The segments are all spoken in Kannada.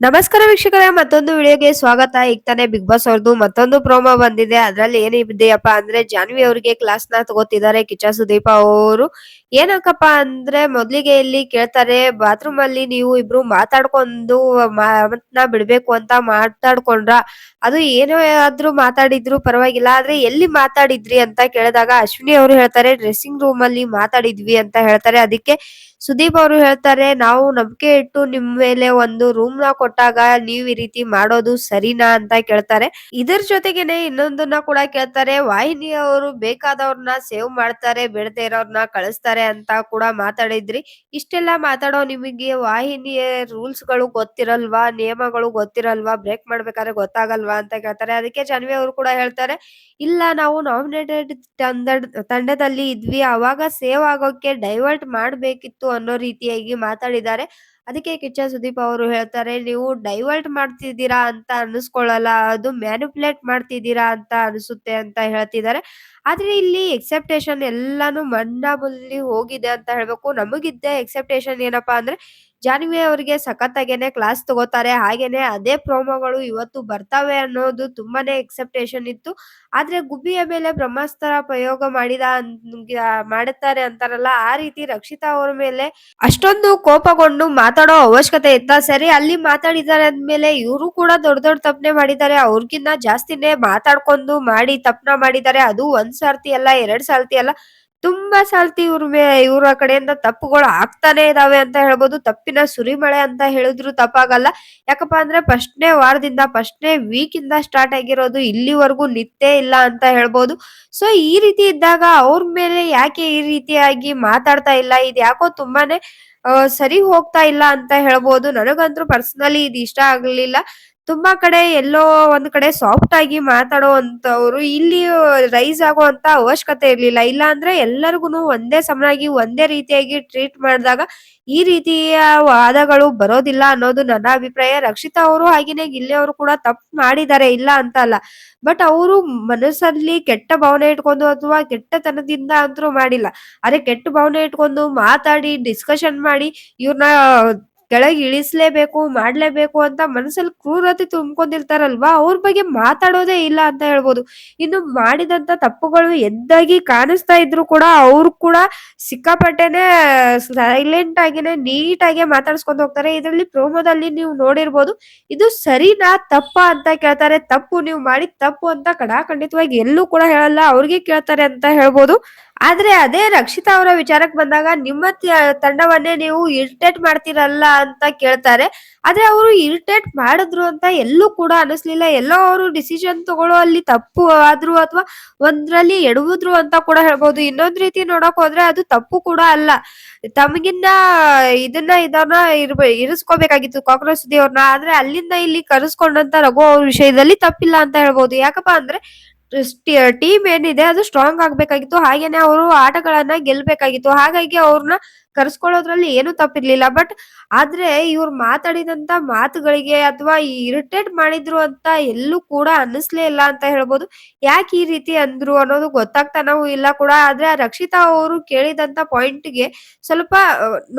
ನಮಸ್ಕಾರ ವೀಕ್ಷಕರೇ, ಮತ್ತೊಂದು ವಿಡಿಯೋಗೆ ಸ್ವಾಗತ. ಈಗ ತಾನೇ ಬಿಗ್ ಬಾಸ್ ಅವ್ರದ್ದು ಮತ್ತೊಂದು ಪ್ರೋಮೋ ಬಂದಿದೆ. ಅದ್ರಲ್ಲಿ ಏನಿದೆಯಪ್ಪ ಅಂದ್ರೆ ಜಾನ್ವಿ ಅವರಿಗೆ ಕ್ಲಾಸ್ ನ ತಗೋತಿದ್ದಾರೆ ಕಿಚ್ಚ ಸುದೀಪ ಅವರು. ಏನಕ್ಕಪ್ಪ ಅಂದ್ರೆ ಮೊದ್ಲಿಗೆ ಇಲ್ಲಿ ಕೇಳ್ತಾರೆ, ಬಾತ್ರೂಮ್ ಅಲ್ಲಿ ನೀವು ಇಬ್ರು ಮಾತಾಡ್ಕೊಂಡು ಮಾತನ್ನ ಬಿಡ್ಬೇಕು ಅಂತ ಮಾತಾಡ್ಕೊಂಡ್ರ, ಅದು ಏನೋ ಆದ್ರೂ ಮಾತಾಡಿದ್ರು ಪರವಾಗಿಲ್ಲ, ಆದ್ರೆ ಎಲ್ಲಿ ಮಾತಾಡಿದ್ರಿ ಅಂತ ಕೇಳಿದಾಗ ಅಶ್ವಿನಿ ಅವರು ಹೇಳ್ತಾರೆ ಡ್ರೆಸ್ಸಿಂಗ್ ರೂಮ್ ಅಲ್ಲಿ ಮಾತಾಡಿದ್ವಿ ಅಂತ ಹೇಳ್ತಾರೆ. ಅದಕ್ಕೆ ಸುದೀಪ್ ಅವರು ಹೇಳ್ತಾರೆ, ನಾವು ನಂಬಿಕೆ ಇಟ್ಟು ನಿಮ್ ಮೇಲೆ ಒಂದು ರೂಮ್ ನ ಕೊಟ್ಟಾಗ ನೀವ್ ಈ ರೀತಿ ಮಾಡೋದು ಸರಿನಾ ಅಂತ ಕೇಳ್ತಾರೆ. ಇದರ ಜೊತೆಗೇನೆ ಇನ್ನೊಂದನ್ನ ಕೂಡ ಕೇಳ್ತಾರೆ, ವಾಹಿನಿ ಅವರು ಬೇಕಾದವ್ರನ್ನ ಸೇವ್ ಮಾಡ್ತಾರೆ, ಬೇಡದೇ ಇರೋರ್ನ ಕಳಿಸ್ತಾರೆ ಅಂತ ಕೂಡ ಮಾತಾಡಿದ್ರಿ. ಇಷ್ಟೆಲ್ಲ ಮಾತಾಡೋ ನಿಮಗೆ ವಾಹಿನಿಯ ರೂಲ್ಸ್ ಗಳು ಗೊತ್ತಿರಲ್ವಾ, ನಿಯಮಗಳು ಗೊತ್ತಿರಲ್ವಾ, ಬ್ರೇಕ್ ಮಾಡ್ಬೇಕಾದ್ರೆ ಗೊತ್ತಾಗಲ್ವಾ ಅಂತ ಕೇಳ್ತಾರೆ. ಅದಕ್ಕೆ ಜಾನ್ವಿ ಅವರು ಕೂಡ ಹೇಳ್ತಾರೆ, ಇಲ್ಲ ನಾವು ನಾಮಿನೇಟೆಡ್ ತಂಡದಲ್ಲಿ ಇದ್ವಿ, ಅವಾಗ ಸೇವ್ ಆಗೋಕೆ ಡೈವರ್ಟ್ ಮಾಡ್ಬೇಕಿತ್ತು ಅನ್ನೋ ರೀತಿಯಾಗಿ ಮಾತಾಡಿದ್ದಾರೆ. ಅದಕ್ಕೆ ಕಿಚ್ಚ ಸುದೀಪ್ ಅವರು ಹೇಳ್ತಾರೆ, ನೀವು ಡೈವರ್ಟ್ ಮಾಡ್ತಿದ್ದೀರಾ ಅಂತ ಅನಿಸ್ಕೊಳ್ಳಲ್ಲ, ಅದು ಮ್ಯಾನಿಪುಲೇಟ್ ಮಾಡ್ತಿದ್ದೀರಾ ಅಂತ ಅನಿಸುತ್ತೆ ಅಂತ ಹೇಳ್ತಿದ್ದಾರೆ. ಆದ್ರೆ ಇಲ್ಲಿ ಎಕ್ಸೆಪ್ಟೇಷನ್ ಎಲ್ಲಾನು ಮಣ್ಣಲ್ಲಿ ಹೋಗಿದೆ ಅಂತ ಹೇಳ್ಬೇಕು. ನಮಗಿದ್ದ ಎಕ್ಸೆಪ್ಟೇಷನ್ ಏನಪ್ಪಾ ಅಂದ್ರೆ ಜಾನ್ವಿ ಅವರಿಗೆ ಸಖತ್ತಾಗೇನೆ ಕ್ಲಾಸ್ ತಗೋತಾರೆ, ಹಾಗೇನೆ ಅದೇ ಪ್ರೋಮೋಗಳು ಇವತ್ತು ಬರ್ತವೆ ಅನ್ನೋದು ತುಂಬಾನೇ ಎಕ್ಸೆಪ್ಟೇಷನ್ ಇತ್ತು. ಆದ್ರೆ ಗುಬ್ಬಿಯ ಮೇಲೆ ಬ್ರಹ್ಮಾಸ್ತ್ರ ಪ್ರಯೋಗ ಮಾಡುತ್ತಾರೆ ಅಂತಾರಲ್ಲ, ಆ ರೀತಿ ರಕ್ಷಿತಾ ಅವ್ರ ಮೇಲೆ ಅಷ್ಟೊಂದು ಕೋಪಗೊಂಡು ಮಾತಾಡೋ ಅವಶ್ಯಕತೆ ಇತ್ತಾ? ಸರಿ, ಅಲ್ಲಿ ಮಾತಾಡಿದ್ದಾರೆ ಅಂದ್ಮೇಲೆ ಇವರು ಕೂಡ ದೊಡ್ಡ ದೊಡ್ಡ ತಪ್ಪನೆ ಮಾಡಿದ್ದಾರೆ. ಅವ್ರಿಗಿನ್ನ ಜಾಸ್ತಿನೇ ಮಾತಾಡ್ಕೊಂಡು ಮಾಡಿ ತಪ್ಪನ ಮಾಡಿದ್ದಾರೆ. ಅದು ಒಂದ್ ಸರ್ತಿ ಅಲ್ಲ, ಎರಡ್ ಸರ್ತಿ ಅಲ್ಲ, ತುಂಬಾ ಸಲ್ತಿ ಇವ್ರ ಕಡೆಯಿಂದ ತಪ್ಪುಗಳು ಆಗ್ತಾನೆ ಇದಾವೆ ಅಂತ ಹೇಳ್ಬೋದು. ತಪ್ಪಿನ ಸುರಿಮಳೆ ಅಂತ ಹೇಳಿದ್ರು ತಪ್ಪಾಗಲ್ಲ. ಯಾಕಪ್ಪ ಅಂದ್ರೆ ಫಸ್ಟ್‌ನೇ ವಾರದಿಂದ, ಫಸ್ಟ್‌ನೇ ವೀಕ್ ಇಂದ ಸ್ಟಾರ್ಟ್ ಆಗಿರೋದು ಇಲ್ಲಿವರೆಗೂ ನಿತ್ತೇ ಇಲ್ಲ ಅಂತ ಹೇಳ್ಬೋದು. ಸೊ ಈ ರೀತಿ ಇದ್ದಾಗ ಅವ್ರ ಮೇಲೆ ಯಾಕೆ ಈ ರೀತಿಯಾಗಿ ಮಾತಾಡ್ತಾ ಇಲ್ಲ? ಇದ್ಯಾಕೋ ತುಂಬಾನೇ ಸರಿ ಹೋಗ್ತಾ ಇಲ್ಲ ಅಂತ ಹೇಳ್ಬೋದು. ನನಗಂತೂ ಪರ್ಸನಲಿ ಇದು ಇಷ್ಟ ಆಗ್ಲಿಲ್ಲ. ತುಂಬಾ ಕಡೆ ಎಲ್ಲೋ ಒಂದ್ ಕಡೆ ಸಾಫ್ಟ್ ಆಗಿ ಮಾತಾಡುವಂತವ್ರು ಇಲ್ಲಿ ರೈಸ್ ಆಗುವಂತ ಅವಶ್ಯಕತೆ ಇರ್ಲಿಲ್ಲ. ಇಲ್ಲ ಅಂದ್ರೆ ಎಲ್ಲರಿಗೂನು ಒಂದೇ ಸಮನಾಗಿ ಒಂದೇ ರೀತಿಯಾಗಿ ಟ್ರೀಟ್ ಮಾಡಿದಾಗ ಈ ರೀತಿಯ ವಾದಗಳು ಬರೋದಿಲ್ಲ ಅನ್ನೋದು ನನ್ನ ಅಭಿಪ್ರಾಯ. ರಕ್ಷಿತಾ ಅವರು ಹಾಗೇನೆ ಗಿಲ್ಲಿ ಅವರು ಕೂಡ ತಪ್ಪು ಮಾಡಿದ್ದಾರೆ, ಇಲ್ಲ ಅಂತ ಅಲ್ಲ. ಬಟ್ ಅವರು ಮನಸ್ಸಲ್ಲಿ ಕೆಟ್ಟ ಭಾವನೆ ಇಟ್ಕೊಂಡು ಅಥವಾ ಕೆಟ್ಟತನದಿಂದ ಅಂತೂ ಮಾಡಿಲ್ಲ. ಆದ್ರೆ ಕೆಟ್ಟ ಭಾವನೆ ಇಟ್ಕೊಂಡು ಮಾತಾಡಿ ಡಿಸ್ಕಷನ್ ಮಾಡಿ ಇವ್ರನ್ನ ಕೆಳಗೆ ಇಳಿಸ್ಲೇಬೇಕು, ಮಾಡ್ಲೇಬೇಕು ಅಂತ ಮನಸ್ಸಲ್ಲಿ ಕ್ರೂರತೆ ತುಂಬ್ಕೊಂಡಿರ್ತಾರಲ್ವಾ, ಅವ್ರ ಬಗ್ಗೆ ಮಾತಾಡೋದೇ ಇಲ್ಲ ಅಂತ ಹೇಳ್ಬೋದು. ಇನ್ನು ಮಾಡಿದಂತ ತಪ್ಪುಗಳು ಎದ್ದಾಗಿ ಕಾಣಿಸ್ತಾ ಇದ್ರು ಕೂಡ ಅವ್ರು ಕೂಡ ಸಿಕ್ಕಾಪಟ್ಟೆನೆ ಸೈಲೆಂಟ್ ಆಗಿನೇ ನೀಟಾಗೆ ಮಾತಾಡ್ಸ್ಕೊಂಡ್ ಹೋಗ್ತಾರೆ. ಇದ್ರಲ್ಲಿ ಪ್ರೋಮೋದಲ್ಲಿ ನೀವು ನೋಡಿರ್ಬೋದು. ಇದು ಸರಿನಾ ತಪ್ಪಾ ಅಂತ ಕೇಳ್ತಾರೆ. ತಪ್ಪು, ನೀವು ಮಾಡಿದ ತಪ್ಪು ಅಂತ ಖಡಾಖಂಡಿತವಾಗಿ ಎಲ್ಲೂ ಕೂಡ ಹೇಳಲ್ಲ, ಅವ್ರಿಗೆ ಕೇಳ್ತಾರೆ ಅಂತ ಹೇಳ್ಬೋದು. ಆದ್ರೆ ಅದೇ ರಕ್ಷಿತಾ ಅವರ ವಿಚಾರಕ್ಕೆ ಬಂದಾಗ ನಿಮ್ಮ ತಂಡವನ್ನೇ ನೀವು ಇರಿಟೇಟ್ ಮಾಡ್ತೀರಲ್ಲ ಅಂತ ಕೇಳ್ತಾರೆ. ಆದ್ರೆ ಅವರು ಇರಿಟೇಟ್ ಮಾಡಿದ್ರು ಅಂತ ಎಲ್ಲೂ ಕೂಡ ಅನಿಸ್ಲಿಲ್ಲ. ಎಲ್ಲೋ ಅವರು ಡಿಸಿಷನ್ ತಗೊಳ್ಳೋಲ್ಲಿ ತಪ್ಪು ಆದ್ರು ಅಥವಾ ಒಂದ್ರಲ್ಲಿ ಎಡವಿದ್ರು ಅಂತ ಕೂಡ ಹೇಳ್ಬೋದು. ಇನ್ನೊಂದ್ ರೀತಿ ನೋಡಕ್ ಹೋದ್ರೆ ಅದು ತಪ್ಪು ಕೂಡ ಅಲ್ಲ. ತಮಗಿನ್ನ ಇದನ್ನ ಇರಿಸ್ಕೋಬೇಕಾಗಿತ್ತು ಕಾಕ್ರೋಚ್ ಸುದ್ದಿ ಅವ್ರನ್ನ. ಆದ್ರೆ ಅಲ್ಲಿಂದ ಇಲ್ಲಿ ಕರೆಸ್ಕೊಂಡಂತ ರಘು ಅವ್ರ ವಿಷಯದಲ್ಲಿ ತಪ್ಪಿಲ್ಲ ಅಂತ ಹೇಳ್ಬೋದು. ಯಾಕಪ್ಪ ಅಂದ್ರೆ ಟೀಮ್ ಏನಿದೆ ಅದು ಸ್ಟ್ರಾಂಗ್ ಆಗ್ಬೇಕಾಗಿತ್ತು. ಹಾಗೇನೆ ಅವರು ಆಟಗಳನ್ನ ಗೆಲ್ಬೇಕಾಗಿತ್ತು. ಹಾಗಾಗಿ ಅವ್ರನ್ನ ಕರ್ಸ್ಕೊಳ್ಳೋದ್ರಲ್ಲಿ ಏನು ತಪ್ಪಿರ್ಲಿಲ್ಲ. ಬಟ್ ಆದ್ರೆ ಇವ್ರು ಮಾತಾಡಿದಂತ ಮಾತುಗಳಿಗೆ ಅಥವಾ ಇರಿಟೇಟ್ ಮಾಡಿದ್ರು ಅಂತ ಎಲ್ಲೂ ಕೂಡ ಅನ್ನಿಸ್ಲೇ ಇಲ್ಲ ಅಂತ ಹೇಳ್ಬೋದು. ಯಾಕೆ ಈ ರೀತಿ ಅಂದ್ರು ಅನ್ನೋದು ಗೊತ್ತಾಗ್ತಾನೂ ಇಲ್ಲ ಕೂಡ. ಆದ್ರೆ ಆ ರಕ್ಷಿತಾ ಅವರು ಕೇಳಿದಂತ ಪಾಯಿಂಟ್‌ಗೆ ಸ್ವಲ್ಪ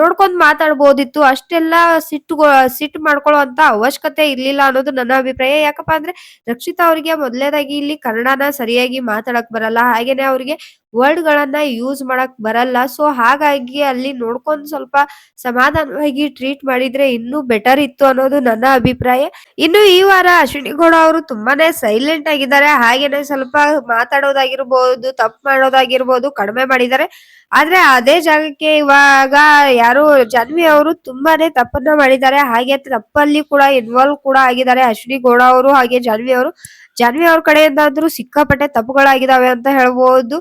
ನೋಡ್ಕೊಂಡ್ ಮಾತಾಡ್ಬೋದಿತ್ತು. ಅಷ್ಟೆಲ್ಲ ಸಿಟ್ಟು ಮಾಡ್ಕೊಳ್ಳುವಂತ ಅವಶ್ಯಕತೆ ಇರ್ಲಿಲ್ಲ ಅನ್ನೋದು ನನ್ನ ಅಭಿಪ್ರಾಯ. ಯಾಕಪ್ಪ ಅಂದ್ರೆ ರಕ್ಷಿತಾ ಅವರಿಗೆ ಮೊದಲನೇದಾಗಿ ಇಲ್ಲಿ ಕನ್ನಡನ ಸರಿಯಾಗಿ ಮಾತಾಡಕ್ ಬರಲ್ಲ. ಹಾಗೇನೆ ಅವ್ರಿಗೆ ವರ್ಡ್‌ಗಳನ್ನ ಯೂಸ್ ಮಾಡಕ್ ಬರಲ್ಲ. ಸೊ ಹಾಗಾಗಿ ಅಲ್ಲಿ ನೋಡ್ಕೊಂಡ್ ಸ್ವಲ್ಪ ಸಮಾಧಾನವಾಗಿ ಟ್ರೀಟ್ ಮಾಡಿದ್ರೆ ಇನ್ನೂ ಬೆಟರ್ ಇತ್ತು ಅನ್ನೋದು ನನ್ನ ಅಭಿಪ್ರಾಯ. ಇನ್ನು ಈ ವಾರ ಅಶ್ವಿನಿ ಗೌಡ ಅವರು ತುಂಬಾನೇ ಸೈಲೆಂಟ್ ಆಗಿದ್ದಾರೆ. ಹಾಗೇನೆ ಸ್ವಲ್ಪ ಮಾತಾಡೋದಾಗಿರ್ಬೋದು, ತಪ್ಪು ಮಾಡೋದಾಗಿರ್ಬೋದು ಕಡಿಮೆ ಮಾಡಿದ್ದಾರೆ. ಆದ್ರೆ ಅದೇ ಜಾಗಕ್ಕೆ ಇವಾಗ ಯಾರು ಜಾನ್ವಿ ಅವರು ತುಂಬಾನೇ ತಪ್ಪನ್ನ ಮಾಡಿದ್ದಾರೆ. ಹಾಗೆ ತಪ್ಪಲ್ಲಿ ಕೂಡ ಇನ್ವಾಲ್ವ್ ಕೂಡ ಆಗಿದ್ದಾರೆ ಅಶ್ವಿನಿ ಗೌಡ ಅವರು ಹಾಗೆ ಜಾನ್ವಿ ಅವರು. ಜಾನ್ವಿ ಅವ್ರ ಕಡೆಯಿಂದ ಅಂದ್ರೂ ಸಿಕ್ಕಾಪಟ್ಟೆ ತಪ್ಪುಗಳಾಗಿದಾವೆ ಅಂತ ಹೇಳ್ಬೋದು.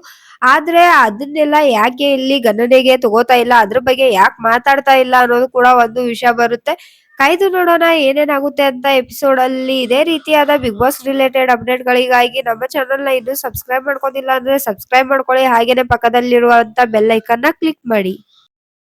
ಆದ್ರೆ ಅದನ್ನೆಲ್ಲ ಯಾಕೆ ಇಲ್ಲಿ ಗಣನೆಗೆ ತಗೋತಾ ಇಲ್ಲ, ಅದ್ರ ಬಗ್ಗೆ ಯಾಕೆ ಮಾತಾಡ್ತಾ ಇಲ್ಲ ಅನ್ನೋದು ಕೂಡ ಒಂದು ವಿಷಯ ಬರುತ್ತೆ. ಕಾಯ್ದು ನೋಡೋಣ ಏನೇನಾಗುತ್ತೆ ಅಂತ ಎಪಿಸೋಡ್ ಅಲ್ಲಿ. ಇದೇ ರೀತಿಯಾದ ಬಿಗ್ ಬಾಸ್ ರಿಲೇಟೆಡ್ ಅಪ್ಡೇಟ್ ಗಳಿಗಾಗಿ ನಮ್ಮ ಚಾನೆಲ್ ನ ಇನ್ನೂ ಸಬ್ಸ್ಕ್ರೈಬ್ ಮಾಡ್ಕೊಂಡಿಲ್ಲ ಅಂದ್ರೆ ಸಬ್ಸ್ಕ್ರೈಬ್ ಮಾಡ್ಕೊಳ್ಳಿ. ಹಾಗೇನೆ ಪಕ್ಕದಲ್ಲಿರುವಂತ ಬೆಲ್ ಐಕನ್ ನ ಕ್ಲಿಕ್ ಮಾಡಿ.